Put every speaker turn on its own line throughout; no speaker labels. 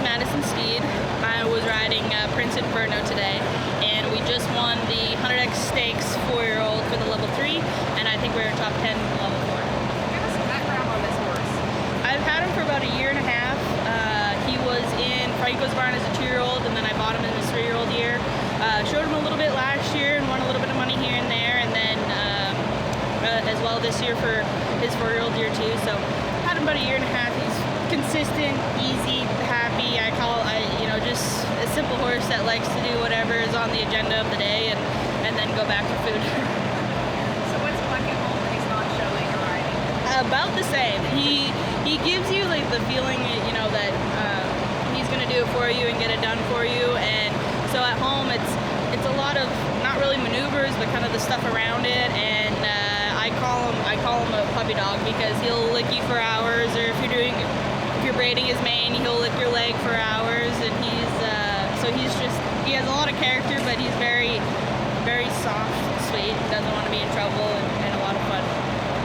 Madison Steed. I was riding Prince Inferno today, and we just won the 100X Stakes 4-year-old for the level 3, and I think we were top 10 in level 4.
Give us some background on this horse.
I've had him for about a year and a half. He was in Franco's barn as a 2-year-old, and then I bought him in his 3-year-old year. Showed him a little bit last year and won a little bit of money here and there, and then as well this year for his 4-year-old year too. So had him about a year and a half. He's consistent, easy, happy. Just a simple horse that likes to do whatever is on the agenda of the day and then go back for food.
So what's it like at home when he's not showing or riding?
About the same. He gives you like the feeling, that he's gonna do it for you and get it done for you. And so at home, it's a lot of not really maneuvers, but kind of the stuff around it. And I call him a puppy dog because he'll lick you for hours, or if you're braiding his mane, he'll lick your leg for hours. And he has a lot of character, but he's very, very soft, sweet, doesn't want to be in trouble, and a lot of fun.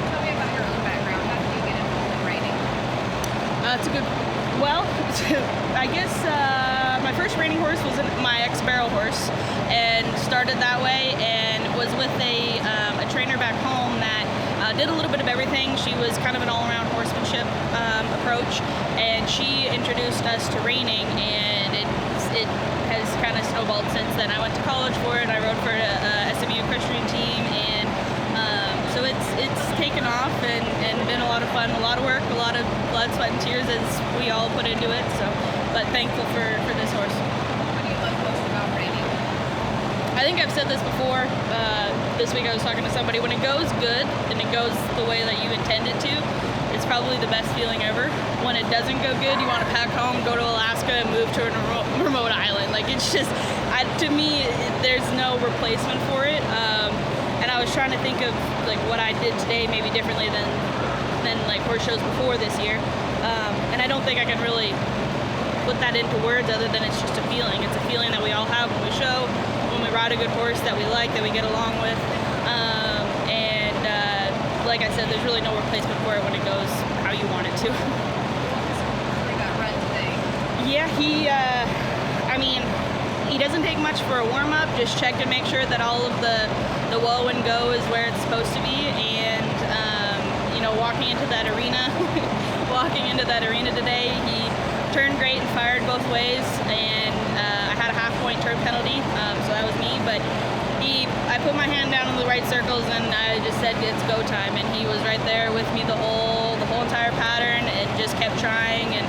Tell me about your own background. How did you get involved in reining?
I guess my first reining horse was my ex-barrel horse, and started that way, and was with a trainer back home that did a little bit of everything. She was kind of an all-around horsemanship approach, and she introduced us to reining, and it has kind of snowballed since then. I went to college for it. I rode for a SMU equestrian team, and so it's taken off and been a lot of fun, a lot of work, a lot of blood, sweat, and tears as we all put into it. So, but thankful for this horse.
What do you love most about reining?
I think I've said this before. This week I was talking to somebody. When it goes good and it goes the way that you intend it to, it's probably the best feeling ever. When it doesn't go good, you want to pack home, go to Alaska, and move to a remote island. Like, it's just, to me, there's no replacement for it. And I was trying to think of like what I did today maybe differently than like horse shows before this year. And I don't think I can really put that into words other than it's just a feeling. It's a feeling that we all have when we show, when we ride a good horse that we like, that we get along with. Like I said, there's really no replacement for it when it goes how you want it to.
He got run today.
Yeah, he doesn't take much for a warm-up. Just check and make sure that all of the whoa and go is where it's supposed to be. And, walking into that arena today, he turned great and fired both ways. And I had a half-point turn penalty, so that was me. But I put my hand down in the right circles, and I just said it's go time, and he was right there with me the whole entire pattern, and just kept trying. And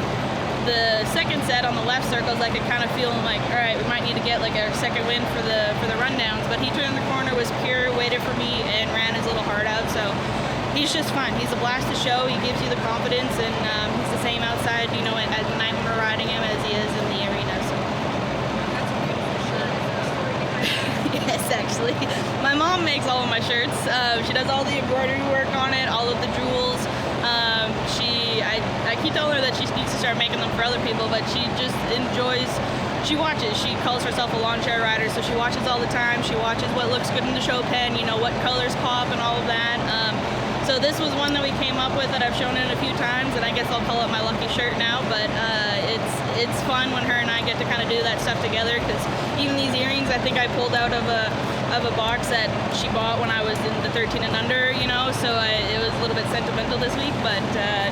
the second set on the left circles, I could kind of feel him like, all right, we might need to get like our second win for the rundowns. But he turned the corner, was pure, waited for me, and ran his little heart out. So he's just fun. He's a blast to show. He gives you the confidence, and he's the same outside, at night when we're riding him as he is in the arena. So. Yes, actually. My mom makes all of my shirts. She does all the embroidery work on it, all of the jewels. I keep telling her that she needs to start making them for other people, but she just enjoys, she watches. She calls herself a lawn chair rider, so she watches all the time. She watches what looks good in the show pen, what colors pop and all of that. So this was one that we came up with that I've shown it a few times, and I guess I'll call it my lucky shirt now, but it's fun when her and I get to kind of do that stuff together, because even these earrings I think I pulled out of a box that she bought when I was in the 13 and under, so it was a little bit sentimental this week, but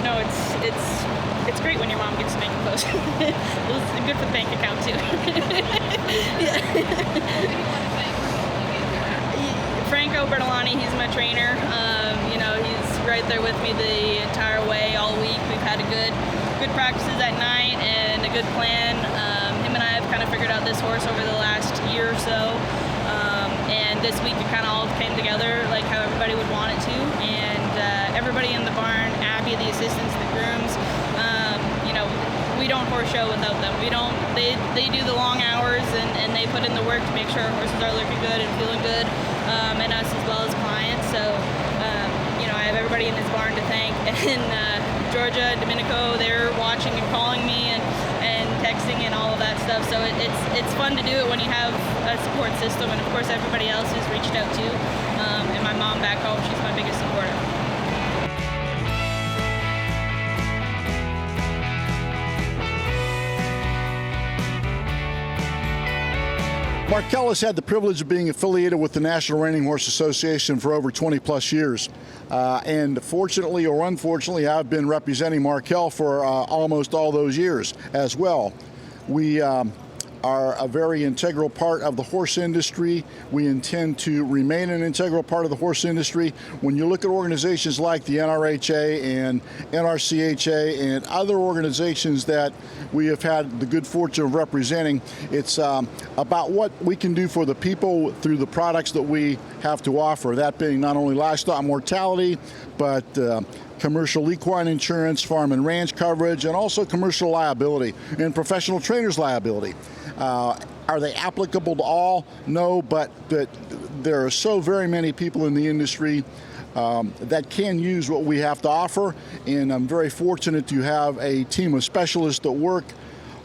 no, it's great when your mom gets to make clothes. It's good for the bank account too. Yeah. Franco Bertolani, he's my trainer. He's right there with me the entire way, all week. We've had good practices at night and a good plan. Him and I have kind of figured out this horse over the last year or so. And this week it kind of all came together like how everybody would want it to. And everybody in the barn, Abby, the assistants, the grooms, we don't horse show without them. They do the long hours and they put in the work to make sure our horses are looking good and feeling good, and us as well as clients. So, I have everybody in this barn to thank. And Georgia, Domenico, they're watching and calling me and texting and all of that stuff. So it's fun to do it when you have a support system, and of course everybody else who's reached out too. And my mom back home, she's my biggest supporter.
Markel has had the privilege of being affiliated with the National Reining Horse Association for over 20 plus years. And fortunately or unfortunately, I've been representing Markel for almost all those years as well. We are a very integral part of the horse industry. We intend to remain an integral part of the horse industry. When you look at organizations like the NRHA and NRCHA and other organizations that we have had the good fortune of representing, it's about what we can do for the people through the products that we have to offer, that being not only livestock mortality, but commercial equine insurance, farm and ranch coverage, and also commercial liability and professional trainers liability. Are they applicable to all? No, but there are so very many people in the industry that can use what we have to offer, and I'm very fortunate to have a team of specialists that work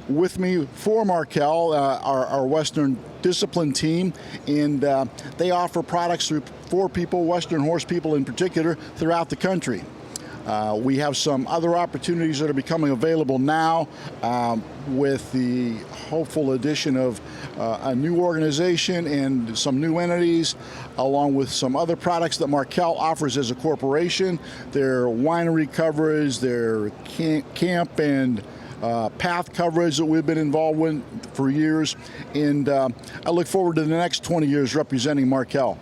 with me for Markel, our Western discipline team, and they offer products for people, Western horse people in particular, throughout the country. We have some other opportunities that are becoming available now with the hopeful addition of a new organization and some new entities, along with some other products that Markel offers as a corporation. Their winery coverage, their camp and path coverage that we've been involved with for years. And I look forward to the next 20 years representing Markel.